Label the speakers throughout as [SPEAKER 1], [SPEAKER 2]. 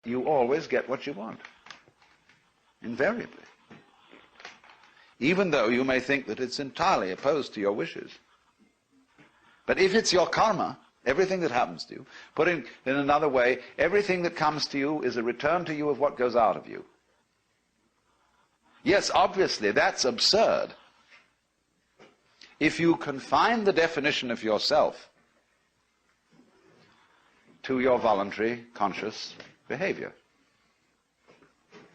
[SPEAKER 1] you always get what you want, invariably. Even though you may think that it's entirely opposed to your wishes. But if it's your karma, everything that happens to you, put in another way, everything that comes to you is a return to you of what goes out of you. Yes, obviously, that's absurd. If you confine the definition of yourself to your voluntary, conscious behavior.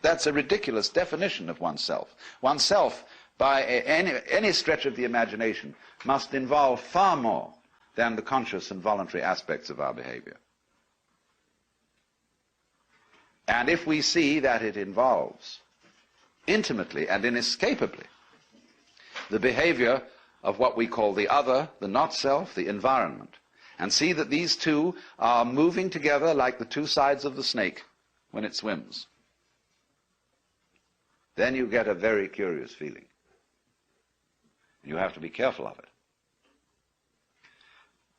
[SPEAKER 1] That's a ridiculous definition of oneself. Oneself, by any stretch of the imagination, must involve far more than the conscious and voluntary aspects of our behavior. And if we see that it involves intimately and inescapably the behavior of what we call the other, the not-self, the environment, and see that these two are moving together like the two sides of the snake when it swims, then you get a very curious feeling. You have to be careful of it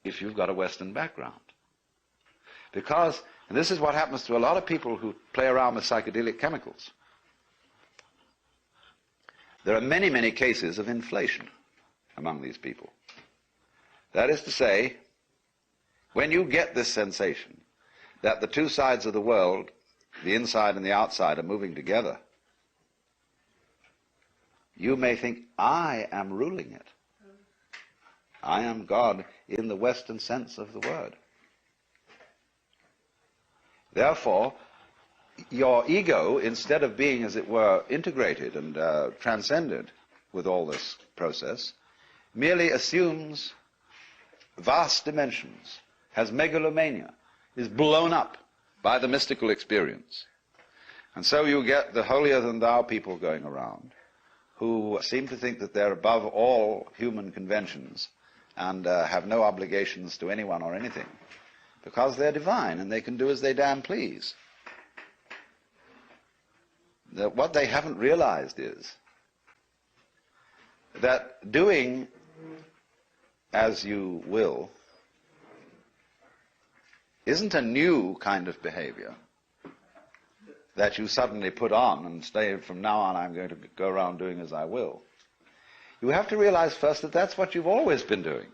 [SPEAKER 1] if you've got a Western background. Because, and this is what happens to a lot of people who play around with psychedelic chemicals, there are many, many cases of inflation among these people. That is to say, when you get this sensation that the two sides of the world, the inside and the outside, are moving together, you may think, I am ruling it. I am God in the Western sense of the word. Therefore, your ego, instead of being, as it were, integrated and transcended with all this process, merely assumes vast dimensions, has megalomania, is blown up by the mystical experience. And so you get the holier-than-thou people going around who seem to think that they're above all human conventions and have no obligations to anyone or anything, because they're divine and they can do as they damn please. What they haven't realized is that doing as you will isn't a new kind of behavior that you suddenly put on and say, from now on I'm going to go around doing as I will. You have to realize first that that's what you've always been doing.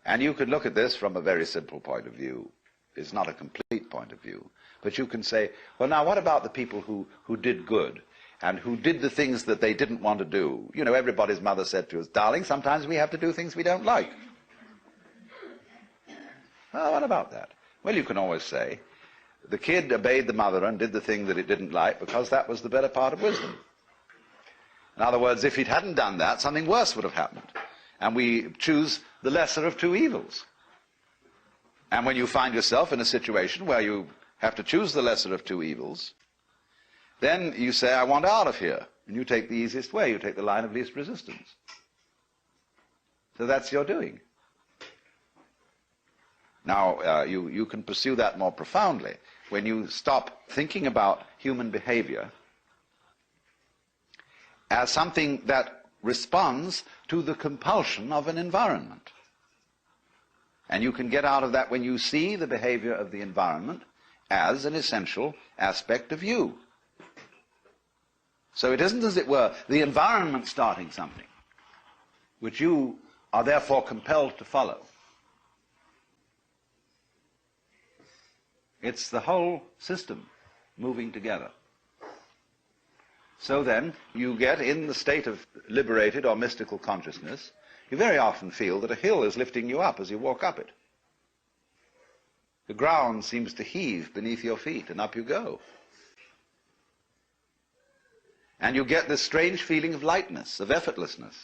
[SPEAKER 1] And you could look at this from a very simple point of view. It's not a complete point of view. But you can say, well, now what about the people who did good and who did the things that they didn't want to do? You know, everybody's mother said to us, darling, sometimes we have to do things we don't like. Well, what about that? Well, you can always say, the kid obeyed the mother and did the thing that it didn't like because that was the better part of wisdom. In other words, if it hadn't done that, something worse would have happened. And we choose the lesser of two evils. And when you find yourself in a situation where you have to choose the lesser of two evils, then you say, I want out of here. And you take the easiest way. You take the line of least resistance. So that's your doing. Now, you can pursue that more profoundly when you stop thinking about human behavior as something that responds to the compulsion of an environment. And you can get out of that when you see the behavior of the environment as an essential aspect of you. So it isn't, as it were, the environment starting something, which you are therefore compelled to follow. It's the whole system moving together. So then, you get in the state of liberated or mystical consciousness, you very often feel that a hill is lifting you up as you walk up it. The ground seems to heave beneath your feet, and up you go. And you get this strange feeling of lightness, of effortlessness.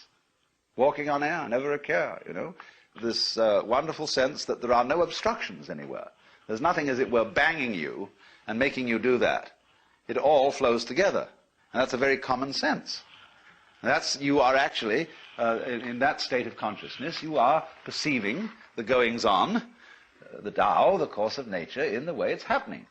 [SPEAKER 1] Walking on air, never a care, you know. This wonderful sense that there are no obstructions anywhere. There's nothing, as it were, banging you and making you do that. It all flows together. And that's a very common sense. That's, you are actually, in that state of consciousness, you are perceiving the goings-on, the Tao, the course of nature, in the way it's happening.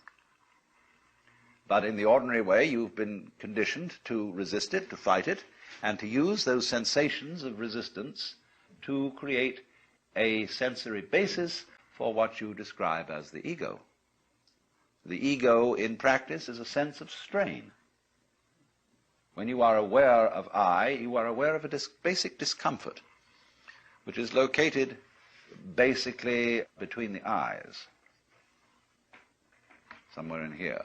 [SPEAKER 1] But in the ordinary way, you've been conditioned to resist it, to fight it, and to use those sensations of resistance to create a sensory basis for what you describe as the ego. The ego in practice is a sense of strain. When you are aware of I, you are aware of a basic discomfort, which is located basically between the eyes, somewhere in here,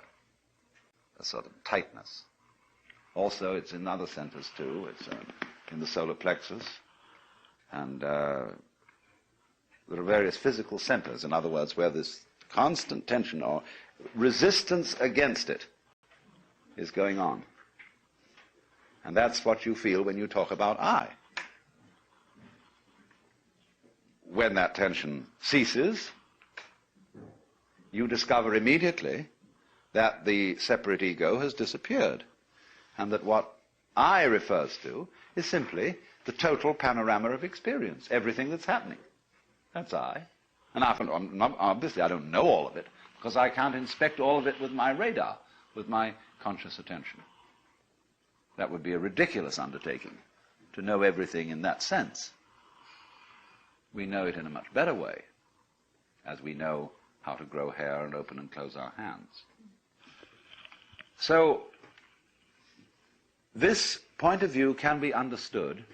[SPEAKER 1] a sort of tightness. Also, it's in other centers too. It's in the solar plexus, and there are various physical centers, in other words, where this constant tension or resistance against it is going on. And that's what you feel when you talk about I. When that tension ceases, you discover immediately that the separate ego has disappeared, and that what I refers to is simply the total panorama of experience, everything that's happening. That's I. And obviously I don't know all of it, because I can't inspect all of it with my radar, with my conscious attention. That would be a ridiculous undertaking, to know everything in that sense. We know it in a much better way, as we know how to grow hair and open and close our hands. So, this point of view can be understood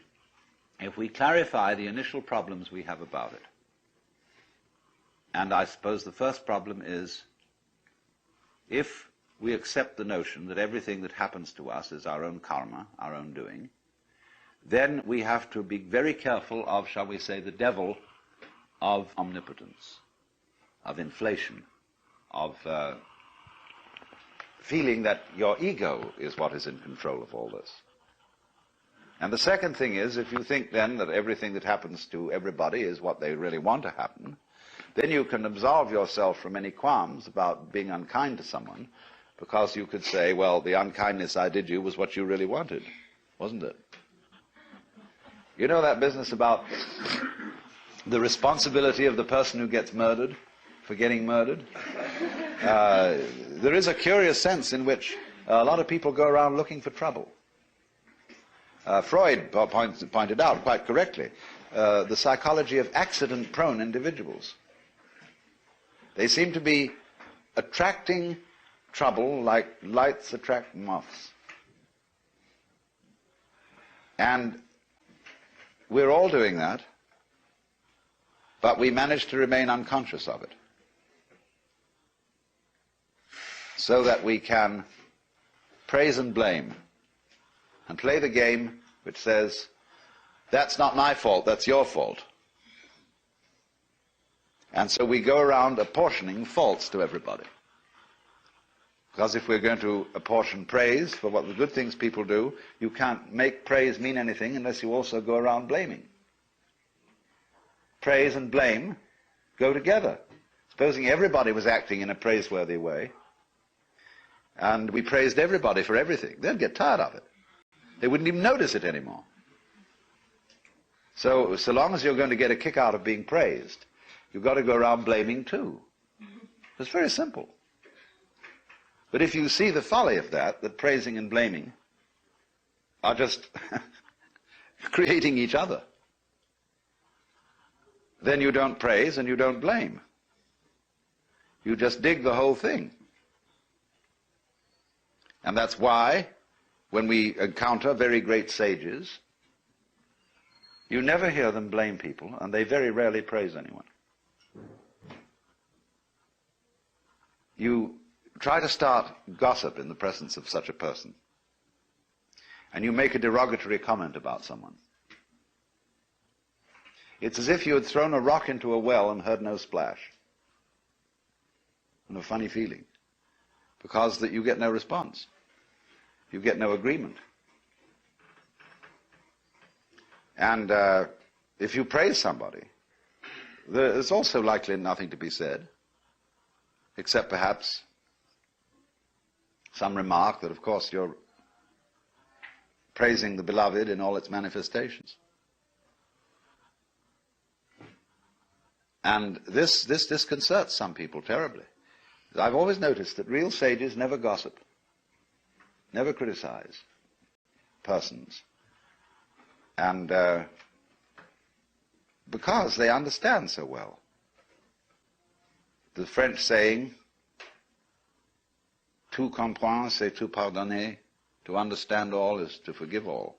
[SPEAKER 1] if we clarify the initial problems we have about it. And I suppose the first problem is, if we accept the notion that everything that happens to us is our own karma, our own doing, then we have to be very careful of, shall we say, the devil of omnipotence, of inflation, of feeling that your ego is what is in control of all this. And the second thing is, if you think then that everything that happens to everybody is what they really want to happen, then you can absolve yourself from any qualms about being unkind to someone, because you could say, well, the unkindness I did you was what you really wanted, wasn't it? You know that business about the responsibility of the person who gets murdered for getting murdered? There is a curious sense in which a lot of people go around looking for trouble. Freud pointed out quite correctly the psychology of accident-prone individuals. They seem to be attracting trouble like lights attract moths. And we're all doing that, but we manage to remain unconscious of it, so that we can praise and blame and play the game which says, that's not my fault, that's your fault. And so we go around apportioning faults to everybody. Because if we're going to apportion praise for what the good things people do, you can't make praise mean anything unless you also go around blaming. Praise and blame go together. Supposing everybody was acting in a praiseworthy way, and we praised everybody for everything, they'd get tired of it. They wouldn't even notice it anymore. So long as you're going to get a kick out of being praised, you've got to go around blaming too. It's very simple. But if you see the folly of that praising and blaming are just creating each other, then you don't praise and you don't blame. You just dig the whole thing. And that's why, when we encounter very great sages, you never hear them blame people, and they very rarely praise anyone. You try to start gossip in the presence of such a person, and you make a derogatory comment about someone. It's as if you had thrown a rock into a well and heard no splash. And a funny feeling, because that you get no response. You get no agreement. And if you praise somebody, there's also likely nothing to be said, except perhaps some remark that, of course, you're praising the beloved in all its manifestations. And this disconcerts some people terribly. I've always noticed that real sages never gossip, never criticize persons. And because they understand so well The French saying, tout comprendre, c'est tout pardonner, to understand all is to forgive all,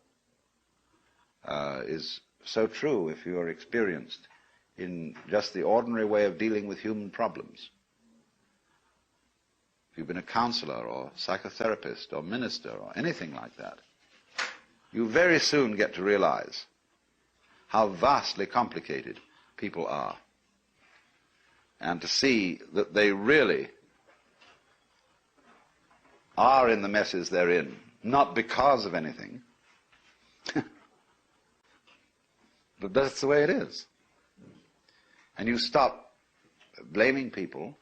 [SPEAKER 1] is so true if you are experienced in just the ordinary way of dealing with human problems. If you've been a counselor or psychotherapist or minister or anything like that, you very soon get to realize how vastly complicated people are, and to see that they really are in the messes they're in, not because of anything, but that's the way it is. And you stop blaming people,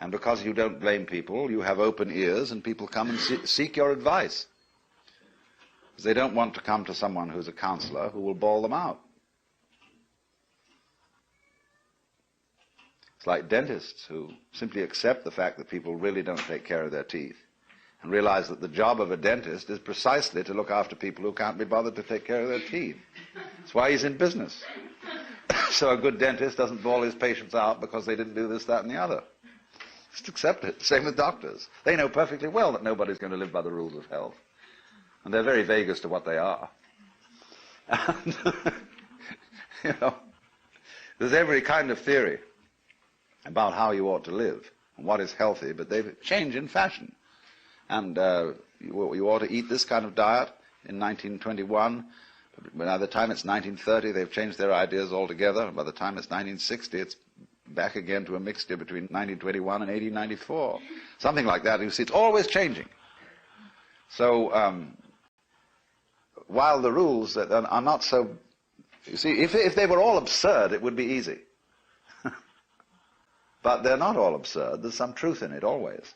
[SPEAKER 1] and because you don't blame people, you have open ears, and people come and seek your advice. Because they don't want to come to someone who's a counselor who will bawl them out. It's like dentists who simply accept the fact that people really don't take care of their teeth, and realize that the job of a dentist is precisely to look after people who can't be bothered to take care of their teeth. That's why he's in business. So a good dentist doesn't bawl his patients out because they didn't do this, that, and the other. Just accept it. Same with doctors. They know perfectly well that nobody's going to live by the rules of health. And they're very vague as to what they are. And, you know, there's every kind of theory about how you ought to live and what is healthy, but they change in fashion. And you ought to eat this kind of diet in 1921. By the time it's 1930, they've changed their ideas altogether. By the time it's 1960, it's back again to a mixture between 1921 and 1894. Something like that. You see, it's always changing. So while the rules that are not so... You see, if they were all absurd, it would be easy. But they're not all absurd. There's some truth in it, always.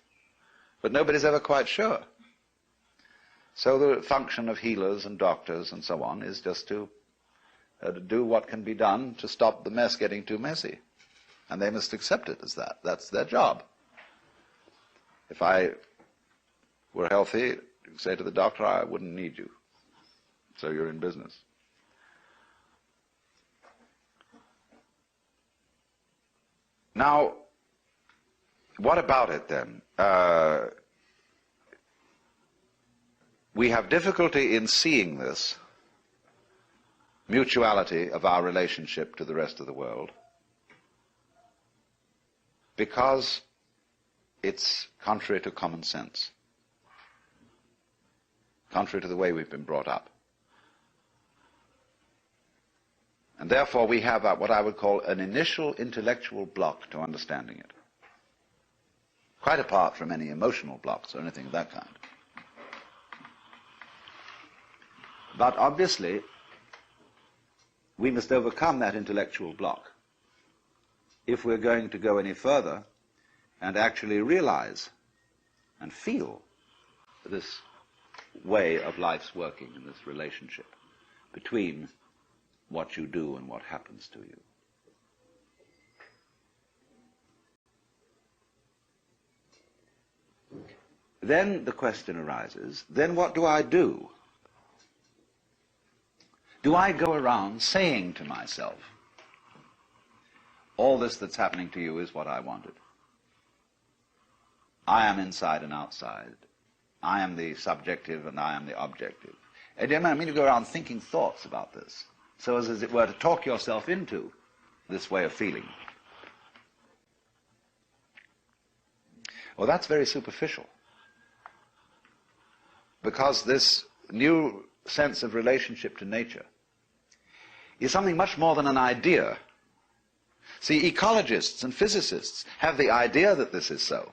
[SPEAKER 1] But nobody's ever quite sure. So the function of healers and doctors and so on is just to do what can be done to stop the mess getting too messy. And they must accept it as that. That's their job. If I were healthy, you'd say to the doctor, I wouldn't need you. So you're in business. Now, what about it then? We have difficulty in seeing this mutuality of our relationship to the rest of the world because it's contrary to common sense, contrary to the way we've been brought up. And therefore we have what I would call an initial intellectual block to understanding it, quite apart from any emotional blocks or anything of that kind. But obviously, we must overcome that intellectual block if we're going to go any further and actually realize and feel this way of life's working in this relationship between what you do and what happens to you. Then the question arises, then what do I do? Do I go around saying to myself, all this that's happening to you is what I wanted? I am inside and outside. I am the subjective and I am the objective. And I mean, you go around thinking thoughts about this, so as it were to talk yourself into this way of feeling. Well, that's very superficial, because this new sense of relationship to nature is something much more than an idea. See, ecologists and physicists have the idea that this is so,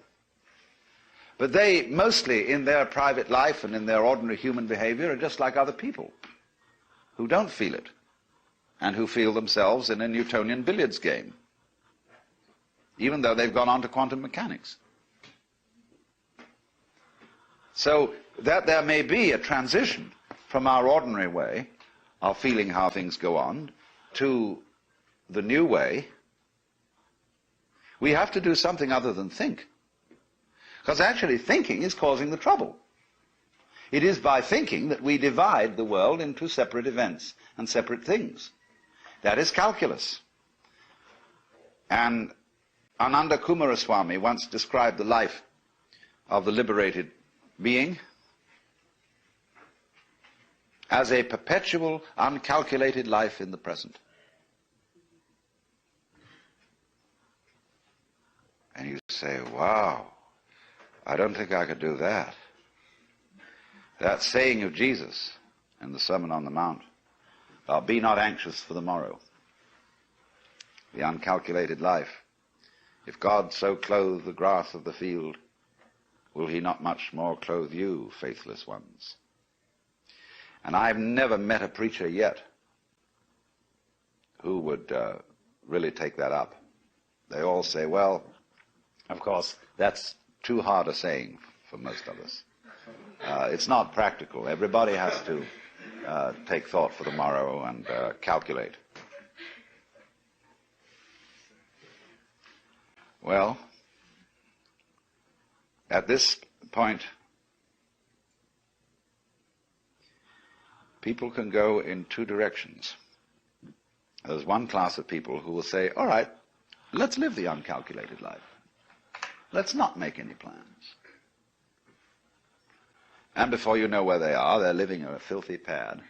[SPEAKER 1] but they mostly in their private life and in their ordinary human behavior are just like other people who don't feel it and who feel themselves in a Newtonian billiards game, even though they've gone on to quantum mechanics. So that there may be a transition from our ordinary way of feeling how things go on to the new way, we have to do something other than think. Because actually thinking is causing the trouble. It is by thinking that we divide the world into separate events and separate things. That is calculus. And Ananda Kumaraswamy once described the life of the liberated being as a perpetual, uncalculated life in the present. And you say, wow, I don't think I could do that. That saying of Jesus in the Sermon on the Mount, be not anxious for the morrow, the uncalculated life. If God so clothe the grass of the field, will he not much more clothe you, faithless ones? And I've never met a preacher yet who would really take that up. They all say, well, of course, that's too hard a saying for most of us. It's not practical. Everybody has to take thought for the morrow and calculate. Well, at this point, people can go in two directions. There's one class of people who will say, all right, let's live the uncalculated life. Let's not make any plans. And before you know where they are, they're living in a filthy pad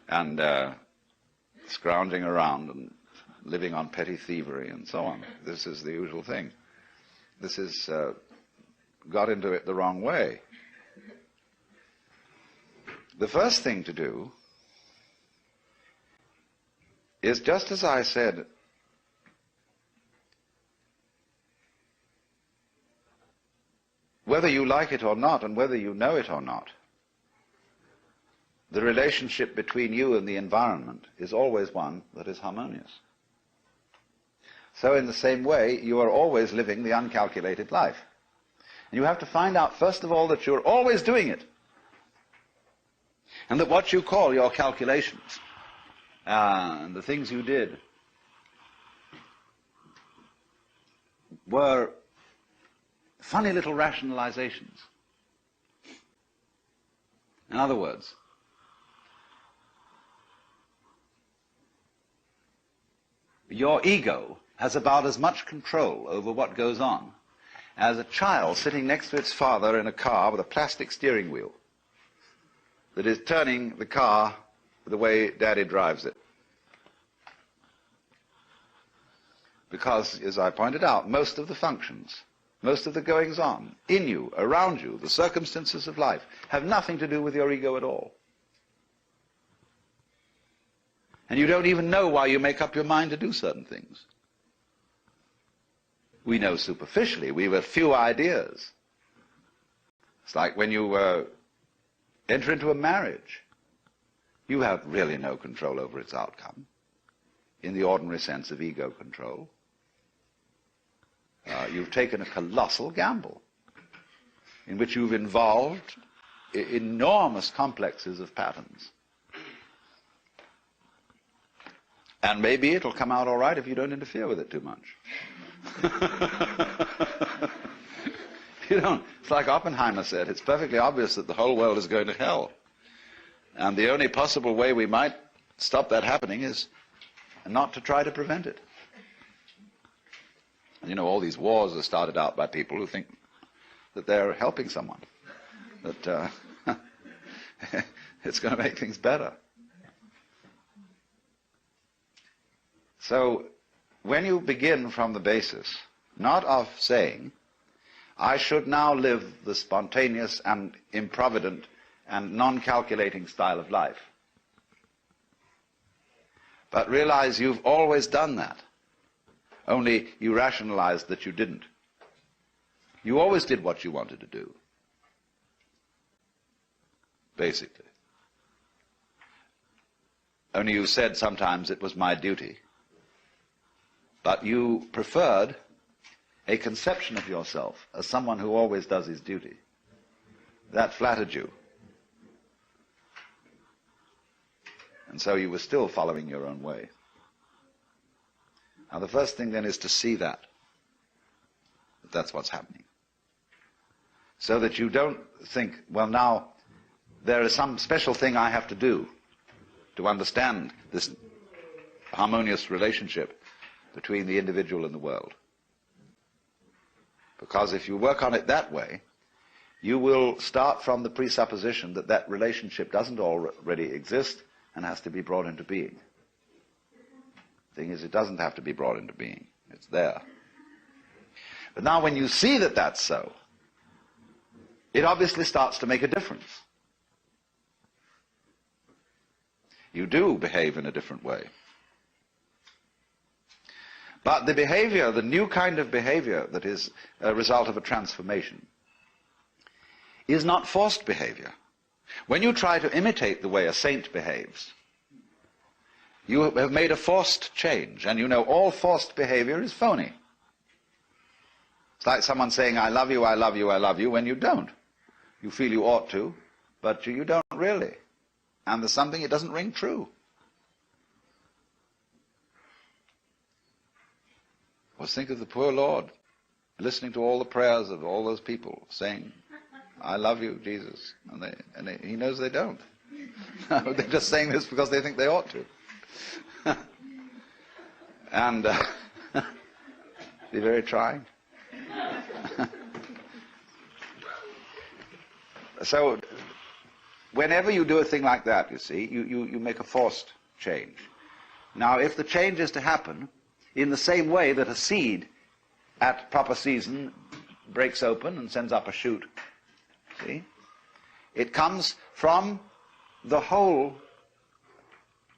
[SPEAKER 1] and scrounging around and living on petty thievery and so on. This is the usual thing. This is got into it the wrong way. The first thing to do is, just as I said, whether you like it or not, and whether you know it or not, the relationship between you and the environment is always one that is harmonious. So in the same way, you are always living the uncalculated life. And you have to find out, first of all, that you're always doing it. And that what you call your calculations, and the things you did, were funny little rationalizations. In other words, your ego has about as much control over what goes on as a child sitting next to its father in a car with a plastic steering wheel that is turning the car the way Daddy drives it. Because, as I pointed out, most of the functions, most of the goings-on in you, around you, the circumstances of life, have nothing to do with your ego at all. And you don't even know why you make up your mind to do certain things. We know superficially. We have a few ideas. It's like when you enter into a marriage. You have really no control over its outcome, in the ordinary sense of ego control. You've taken a colossal gamble in which you've involved enormous complexes of patterns. And maybe it'll come out all right if you don't interfere with it too much. You don't. It's like Oppenheimer said, it's perfectly obvious that the whole world is going to hell. And the only possible way we might stop that happening is not to try to prevent it. And you know, all these wars are started out by people who think that they're helping someone, that it's going to make things better. So, when you begin from the basis, not of saying, I should now live the spontaneous and improvident and non-calculating style of life, but realize you've always done that, only you rationalized that you didn't. You always did what you wanted to do, basically. Only you said sometimes it was my duty. But you preferred a conception of yourself as someone who always does his duty. That flattered you. And so you were still following your own way. Now the first thing then is to see that that's what's happening. So that you don't think, well, now there is some special thing I have to do to understand this harmonious relationship between the individual and the world. Because if you work on it that way, you will start from the presupposition that that relationship doesn't already exist and has to be brought into being. The thing is, it doesn't have to be brought into being. It's there. But now when you see that that's so, it obviously starts to make a difference. You do behave in a different way. But the behavior, the new kind of behavior that is a result of a transformation, is not forced behavior. When you try to imitate the way a saint behaves, you have made a forced change, and you know all forced behavior is phony. It's like someone saying, I love you, I love you, I love you, when you don't. You feel you ought to, but you don't really. And there's something, it doesn't ring true. Well, think of the poor Lord listening to all the prayers of all those people saying, I love you, Jesus. And he knows they don't. No, they're just saying this because they think they ought to. And be very trying. So, whenever you do a thing like that, you see, you make a forced change. Now, if the change is to happen in the same way that a seed at proper season breaks open and sends up a shoot, see, it comes from the whole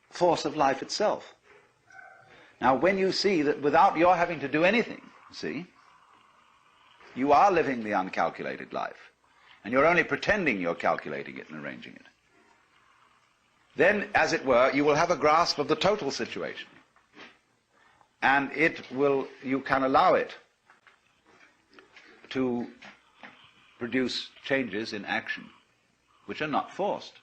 [SPEAKER 1] force of life itself. Now, when you see that without your having to do anything, see, you are living the uncalculated life, and you're only pretending you're calculating it and arranging it, then, as it were, you will have a grasp of the total situation. And you can allow it to produce changes in action, which are not forced.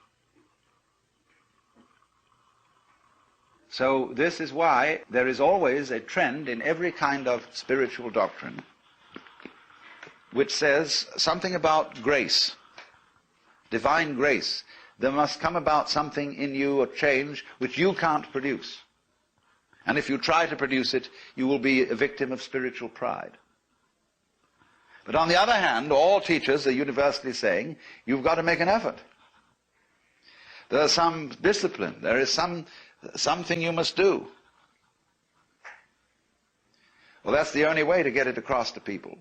[SPEAKER 1] So this is why there is always a trend in every kind of spiritual doctrine which says something about grace, divine grace. There must come about something in you, a change, which you can't produce. And if you try to produce it, you will be a victim of spiritual pride. But on the other hand, all teachers are universally saying, you've got to make an effort. There's some discipline. There is something you must do. Well, that's the only way to get it across to people.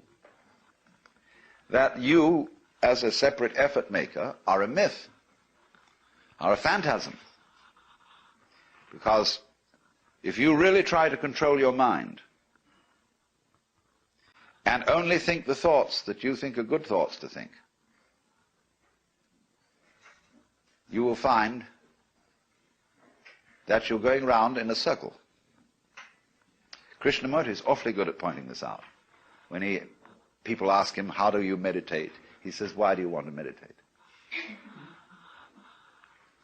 [SPEAKER 1] That you, as a separate effort maker, are a myth, are a phantasm. Because if you really try to control your mind and only think the thoughts that you think are good thoughts to think, you will find that you're going round in a circle. Krishnamurti is awfully good at pointing this out. When people ask him, how do you meditate? He says, why do you want to meditate?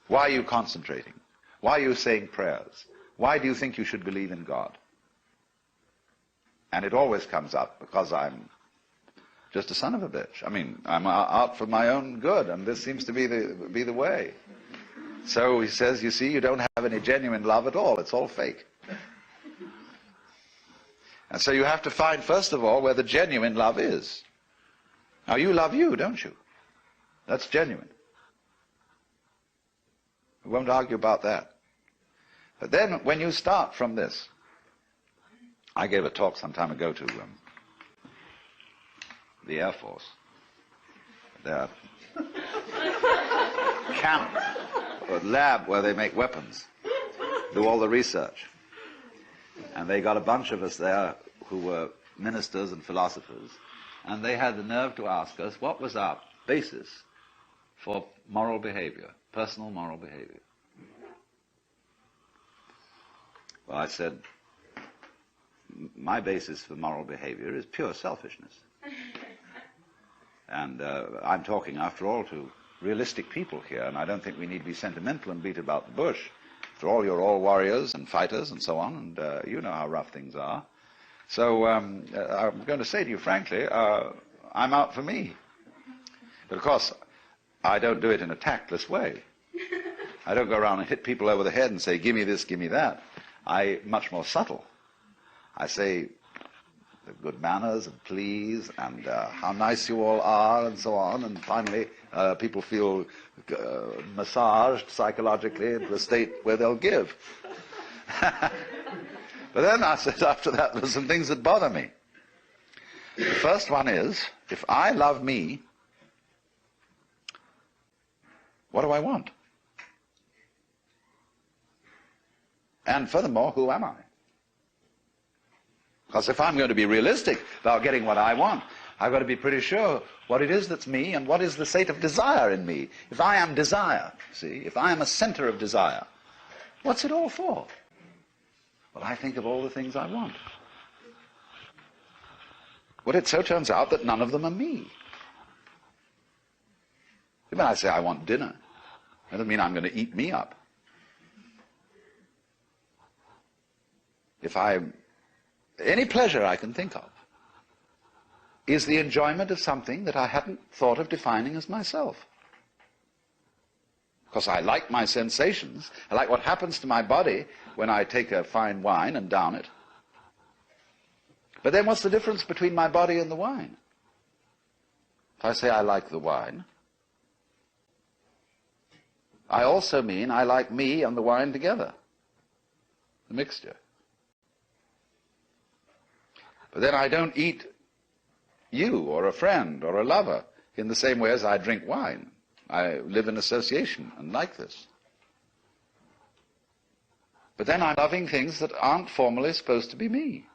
[SPEAKER 1] Why are you concentrating? Why are you saying prayers? Why do you think you should believe in God? And it always comes up because I'm just a son of a bitch. I mean, I'm out for my own good, and this seems to be the way. So he says, you see, you don't have any genuine love at all. It's all fake. And so you have to find, first of all, where the genuine love is. Now, you love you, don't you? That's genuine. We won't argue about that. But then, when you start from this, I gave a talk some time ago to the Air Force. Their camp, or lab where they make weapons, do all the research. And they got a bunch of us there who were ministers and philosophers, and they had the nerve to ask us what was our basis for moral behavior, personal moral behavior. Well, I said, my basis for moral behavior is pure selfishness. And I'm talking, after all, to realistic people here, and I don't think we need to be sentimental and beat about the bush. After all, you're all warriors and fighters and so on, and you know how rough things are. So I'm going to say to you frankly, I'm out for me. But of course, I don't do it in a tactless way. I don't go around and hit people over the head and say, give me this, give me that. I'm much more subtle. I say, the good manners and please and how nice you all are and so on, and finally people feel massaged psychologically into a state where they'll give. But then I said after that there's some things that bother me. The first one is, if I love me, what do I want? And furthermore, who am I? Because if I'm going to be realistic about getting what I want, I've got to be pretty sure what it is that's me and what is the state of desire in me. If I am desire, see, if I am a center of desire, what's it all for? Well, I think of all the things I want. Well, it so turns out that none of them are me. When I say I want dinner, that doesn't mean I'm going to eat me up. Any pleasure I can think of is the enjoyment of something that I hadn't thought of defining as myself. Because I like my sensations, I like what happens to my body when I take a fine wine and down it. But then what's the difference between my body and the wine? If I say I like the wine, I also mean I like me and the wine together, the mixture. But then I don't eat you or a friend or a lover in the same way as I drink wine. I live in association and like this. But then I'm loving things that aren't formally supposed to be me.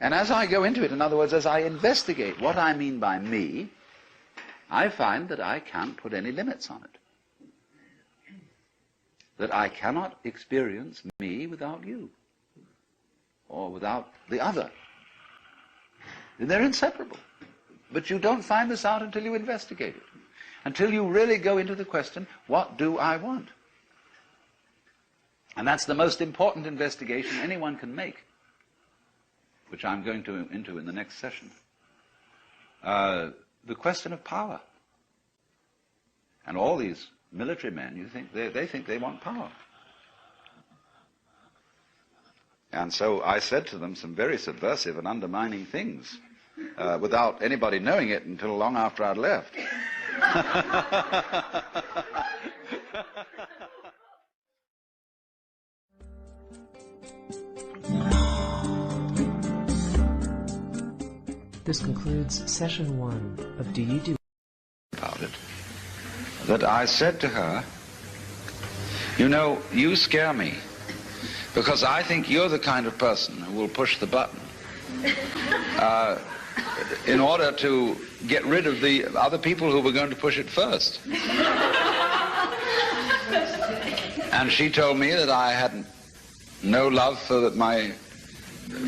[SPEAKER 1] And as I go into it, in other words, as I investigate what I mean by me, I find that I can't put any limits on it. That I cannot experience me without you, or without the other. And they're inseparable. But you don't find this out until you investigate it, until you really go into the question, what do I want? And that's the most important investigation anyone can make, which I'm going into in the next session. The question of power. And all these military men, they think they want power. And so I said to them some very subversive and undermining things, without anybody knowing it until long after I'd left.
[SPEAKER 2] This concludes session 1 of Do You Do?
[SPEAKER 1] About it, that I said to her, you know, you scare me, because I think you're the kind of person who will push the button in order to get rid of the other people who were going to push it first. And she told me that I had no love for my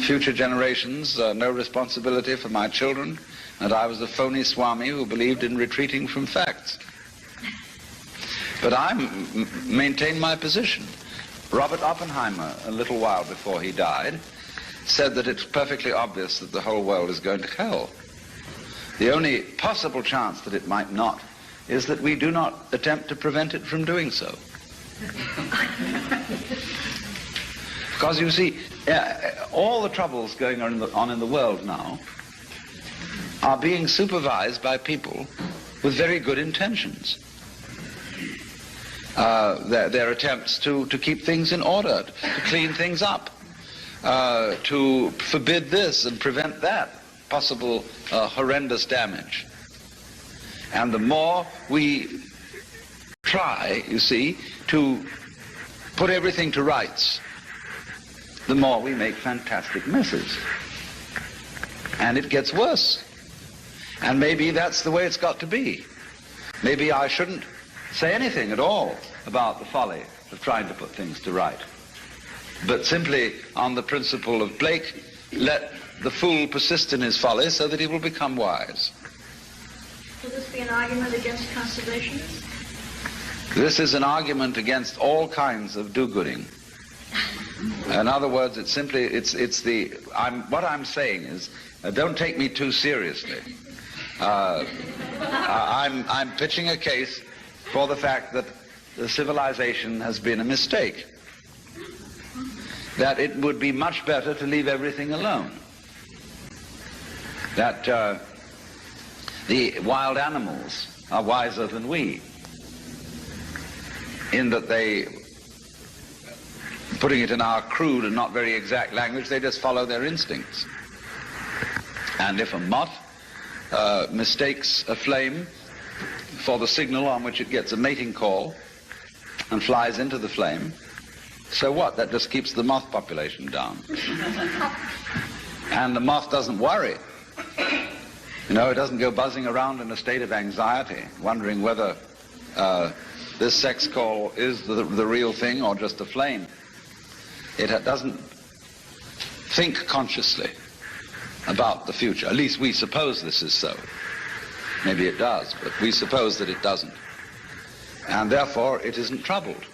[SPEAKER 1] future generations, no responsibility for my children, and I was a phony Swami who believed in retreating from facts. But I maintain my position. Robert Oppenheimer, a little while before he died, said that it's perfectly obvious that the whole world is going to hell. The only possible chance that it might not is that we do not attempt to prevent it from doing so. Because you see, all the troubles going on in the world now are being supervised by people with very good intentions. Their attempts to keep things in order, to clean things up, to forbid this and prevent that possible horrendous damage. And the more we try, you see, to put everything to rights, the more we make fantastic messes. And it gets worse. And maybe that's the way it's got to be. Maybe I shouldn't say anything at all about the folly of trying to put things to right, but simply on the principle of Blake, let the fool persist in his folly so that he will become wise.
[SPEAKER 3] Will this be an argument against conservationists?
[SPEAKER 1] This is an argument against all kinds of do-gooding. In other words, what I'm saying is, don't take me too seriously. I'm pitching a case for the fact that the civilization has been a mistake. that it would be much better to leave everything alone. That the wild animals are wiser than we, in that they, putting it in our crude and not very exact language, they just follow their instincts. And if a moth mistakes a flame for the signal on which it gets a mating call and flies into the flame, so what? That just keeps the moth population down. And the moth doesn't worry. You know, it doesn't go buzzing around in a state of anxiety, wondering whether this sex call is the real thing or just a flame. It doesn't think consciously about the future. At least we suppose this is so. Maybe it does, but we suppose that it doesn't. And therefore it isn't troubled.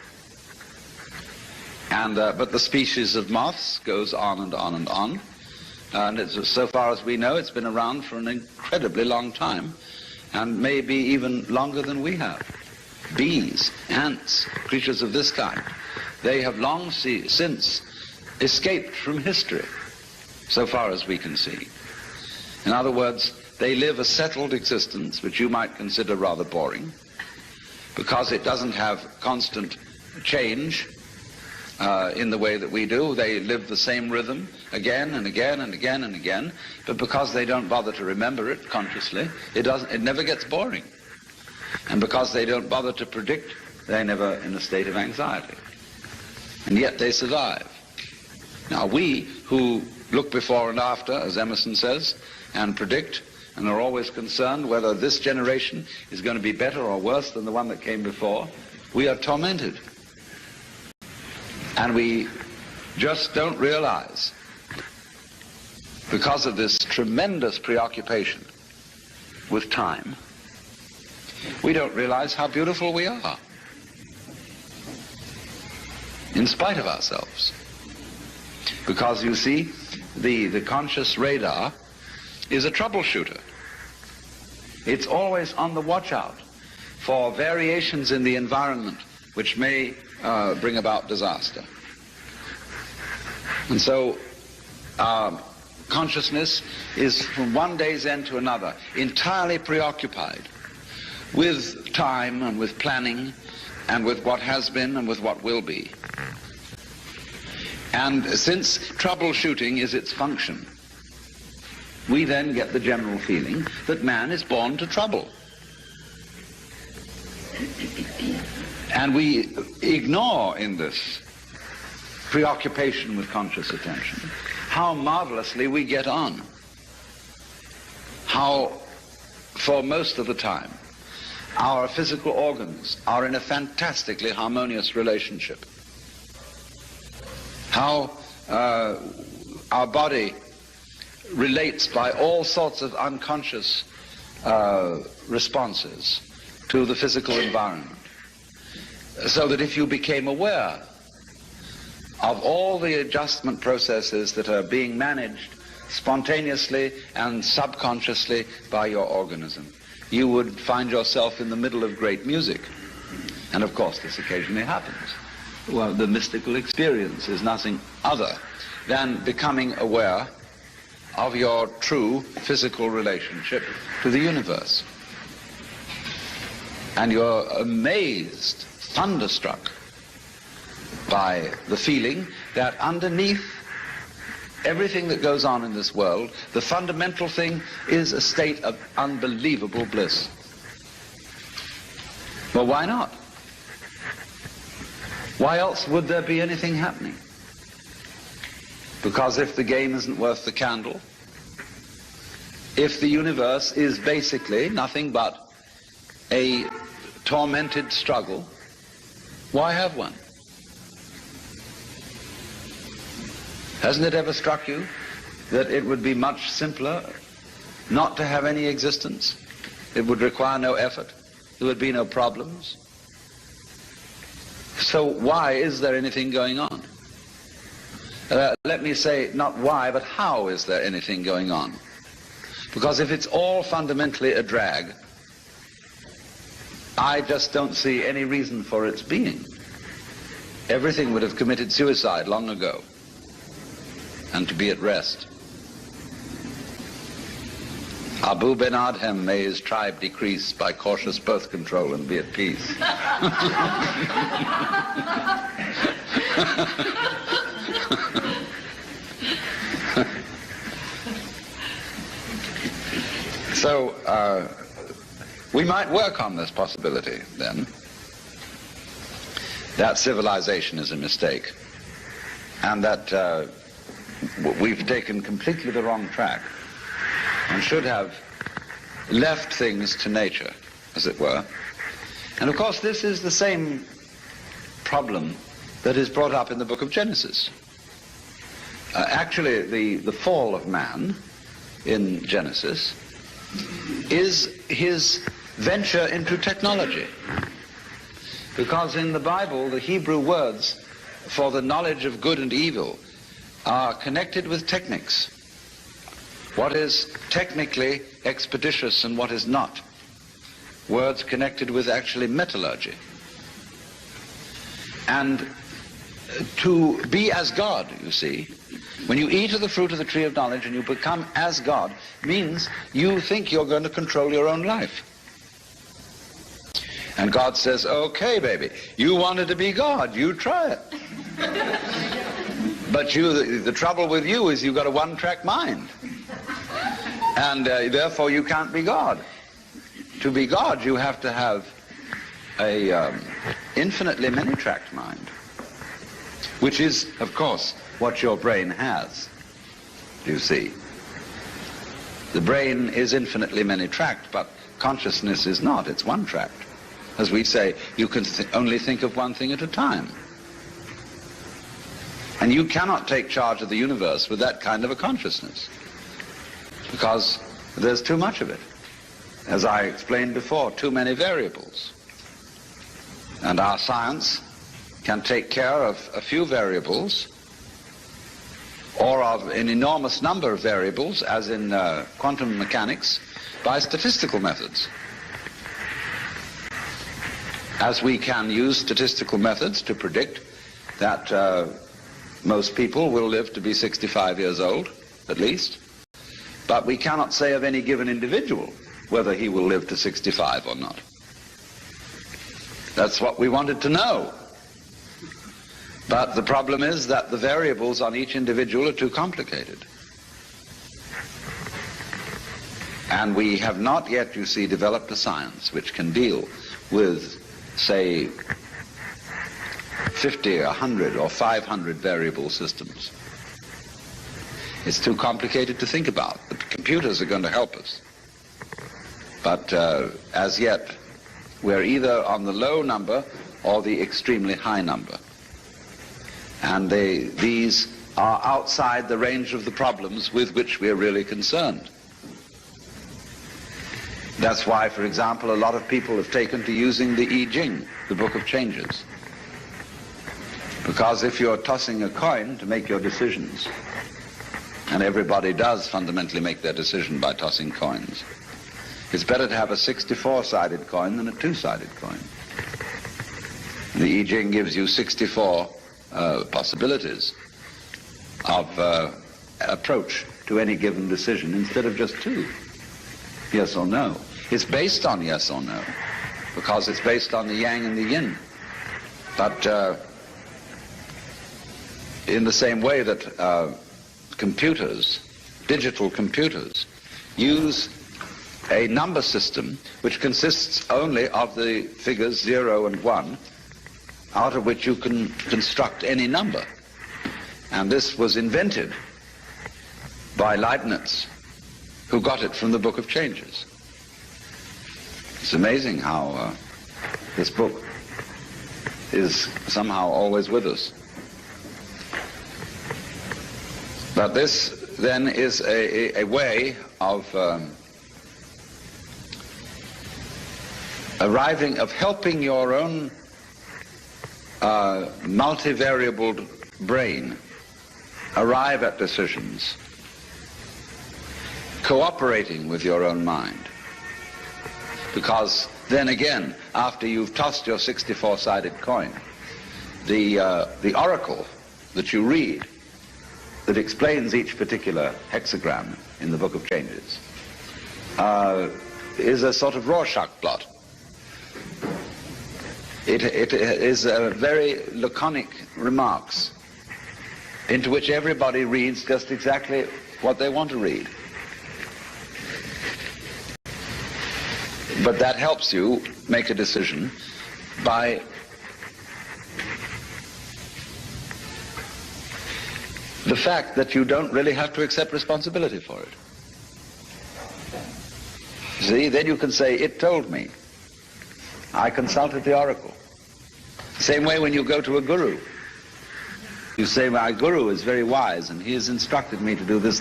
[SPEAKER 1] And but the species of moths goes on and on and on. And it's, so far as we know, it's been around for an incredibly long time, and maybe even longer than we have. Bees, ants, creatures of this kind, they have long since escaped from history, so far as we can see. In other words, they live a settled existence, which you might consider rather boring, because it doesn't have constant change in the way that we do. They live the same rhythm again and again and again and again, but because they don't bother to remember it consciously, it never gets boring. And because they don't bother to predict, they're never in a state of anxiety. And yet they survive. Now we, who look before and after, as Emerson says, and predict, and are always concerned whether this generation is going to be better or worse than the one that came before, we are tormented. And we just don't realize, because of this tremendous preoccupation with time, we don't realize how beautiful we are, in spite of ourselves. Because you see, the conscious radar is a troubleshooter. It's always on the watch out for variations in the environment which may bring about disaster. And so consciousness is, from one day's end to another, entirely preoccupied with time and with planning and with what has been and with what will be. And since troubleshooting is its function, we then get the general feeling that man is born to trouble. And we ignore in this preoccupation with conscious attention how marvelously we get on. How, for most of the time, our physical organs are in a fantastically harmonious relationship. How our body relates by all sorts of unconscious responses to the physical environment. So that if you became aware of all the adjustment processes that are being managed spontaneously and subconsciously by your organism, you would find yourself in the middle of great music. And of course this occasionally happens. Well, the mystical experience is nothing other than becoming aware of your true physical relationship to the universe. And you're amazed, thunderstruck by the feeling that underneath everything that goes on in this world, the fundamental thing is a state of unbelievable bliss. Well, why not? Why else would there be anything happening? Because if the game isn't worth the candle, if the universe is basically nothing but a tormented struggle, why have one? Hasn't it ever struck you that it would be much simpler not to have any existence? It would require no effort. There would be no problems. So why is there anything going on? Let me say not why, but how is there anything going on? Because if it's all fundamentally a drag, I just don't see any reason for its being. Everything would have committed suicide long ago. and to be at rest. Abu Ben Adhem, may his tribe decrease by cautious birth control and be at peace. So we might work on this possibility then, that civilization is a mistake, and that we've taken completely the wrong track and should have left things to nature, as it were. And of course this is the same problem that is brought up in the book of Genesis. Actually, the fall of man in Genesis is his venture into technology. Because in the Bible, the Hebrew words for the knowledge of good and evil are connected with techniques. What is technically expeditious and what is not. Words connected with actually metallurgy. And to be as God, you see, when you eat of the fruit of the tree of knowledge and you become as God, means you think you're going to control your own life. And God says, okay, baby, you wanted to be God, you try it. But the trouble with you is you've got a one-track mind. And therefore you can't be God. To be God, you have to have a infinitely many-tracked mind, which is, of course, what your brain has, you see. The brain is infinitely many-tracked, but consciousness is not, it's one-tracked. As we say, you can only think of one thing at a time. And you cannot take charge of the universe with that kind of a consciousness, because there's too much of it. As I explained before, too many variables. And our science can take care of a few variables, or of an enormous number of variables, as in quantum mechanics, by statistical methods. As we can use statistical methods to predict that most people will live to be 65 years old, at least, but we cannot say of any given individual whether he will live to 65 or not. That's what we wanted to know. But the problem is that the variables on each individual are too complicated. And we have not yet, you see, developed a science which can deal with, say, 50 or 100 or 500 variable systems. It's too complicated to think about. The computers are going to help us. But as yet, we're either on the low number or the extremely high number. And these are outside the range of the problems with which we're really concerned. That's why, for example, a lot of people have taken to using the I Ching, the Book of Changes. Because if you're tossing a coin to make your decisions, and everybody does fundamentally make their decision by tossing coins, it's better to have a 64-sided coin than a two-sided coin. The I Ching gives you 64 possibilities of approach to any given decision instead of just two. Yes or no. It's based on yes or no, because it's based on the yang and the yin. But in the same way that computers, digital computers, use a number system which consists only of the figures 0 and 1, out of which you can construct any number. And this was invented by Leibniz, who got it from the Book of Changes. It's amazing how this book is somehow always with us. But this then is a way of helping your own multivariable brain arrive at decisions, cooperating with your own mind. Because then again, after you've tossed your 64-sided coin, the oracle that you read that explains each particular hexagram in the Book of Changes is a sort of Rorschach blot. It is very laconic remarks into which everybody reads just exactly what they want to read. But that helps you make a decision by the fact that you don't really have to accept responsibility for it. See, then you can say, it told me. I consulted the oracle. Same way when you go to a guru. You say, my guru is very wise and he has instructed me to do this,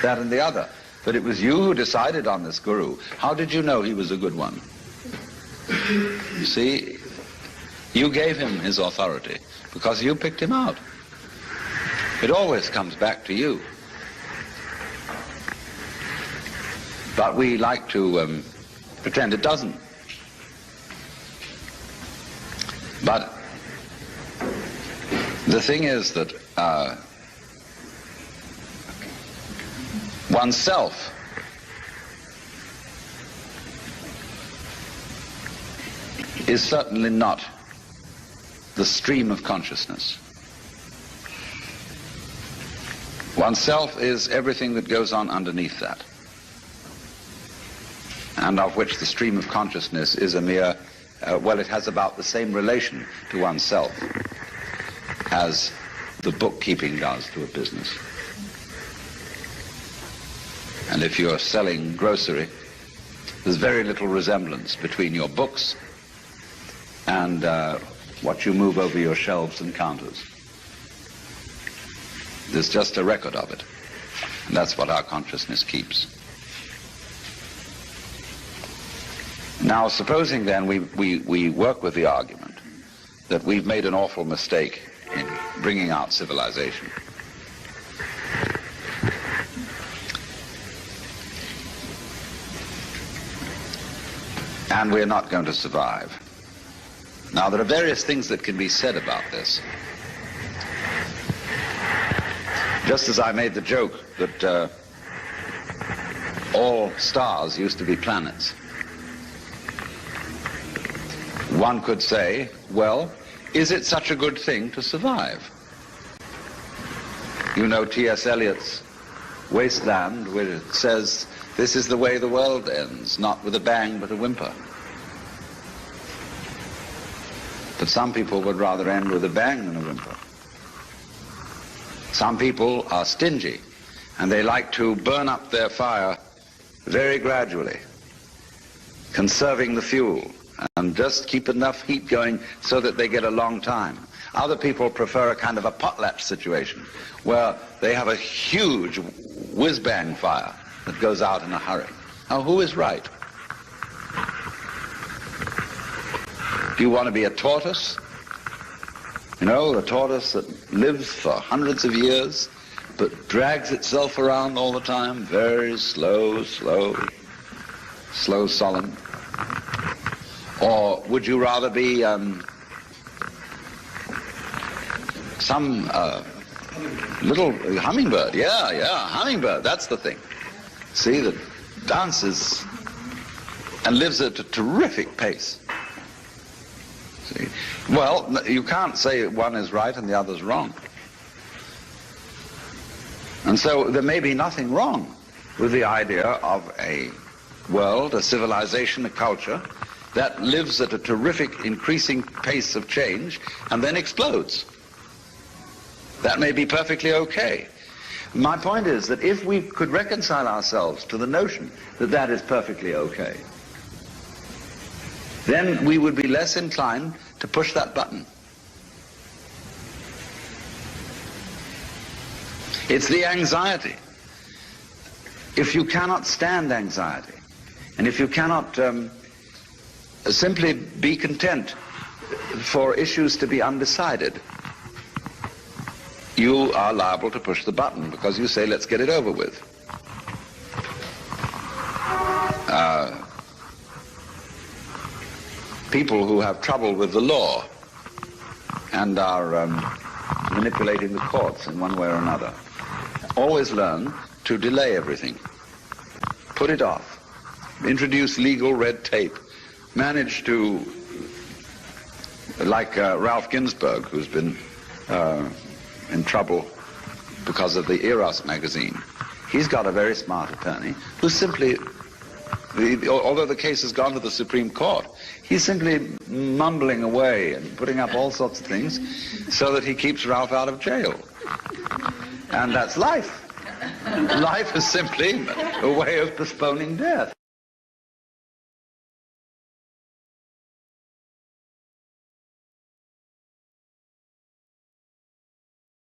[SPEAKER 1] that, and the other. But it was you who decided on this guru. How did you know he was a good one? You see, you gave him his authority because you picked him out. It always comes back to you. But we like to pretend it doesn't. But the thing is that oneself is certainly not the stream of consciousness. Oneself is everything that goes on underneath that, and of which the stream of consciousness is a mere, well, it has about the same relation to oneself as the bookkeeping does to a business. And if you're selling grocery, there's very little resemblance between your books and what you move over your shelves and counters. There's just a record of it. And that's what our consciousness keeps. Now, supposing then we work with the argument that we've made an awful mistake in bringing out civilization. And we're not going to survive. Now, there are various things that can be said about this. Just as I made the joke that all stars used to be planets, one could say, well, is it such a good thing to survive? You know T.S. Eliot's Wasteland, where it says, this is the way the world ends, not with a bang but a whimper. But some people would rather end with a bang than a whimper. Some people are stingy, and they like to burn up their fire very gradually, conserving the fuel, and just keep enough heat going so that they get a long time. Other people prefer a kind of a potlatch situation, where they have a huge whiz-bang fire that goes out in a hurry. Now, who is right? Do you want to be a tortoise? You know, a tortoise that lives for hundreds of years, but drags itself around all the time, very slow, solemn. Or would you rather be some little hummingbird? Yeah, hummingbird, that's the thing. See, that dances and lives at a terrific pace. See? Well, you can't say one is right and the other's wrong. And so there may be nothing wrong with the idea of a world, a civilization, a culture that lives at a terrific increasing pace of change and then explodes. That may be perfectly okay. My point is that if we could reconcile ourselves to the notion that that is perfectly okay, then we would be less inclined to push that button. It's the anxiety. If you cannot stand anxiety, and if you cannot simply be content for issues to be undecided, you are liable to push the button because you say, let's get it over with. People who have trouble with the law and are manipulating the courts in one way or another always learn to delay everything. Put it off. Introduce legal red tape. Manage to, like Ralph Ginsburg, who's been in trouble because of the Eros magazine. He's got a very smart attorney who simply, although the case has gone to the Supreme Court, he's simply mumbling away and putting up all sorts of things so that he keeps Ralph out of jail. And that's life. Life is simply a way of postponing death.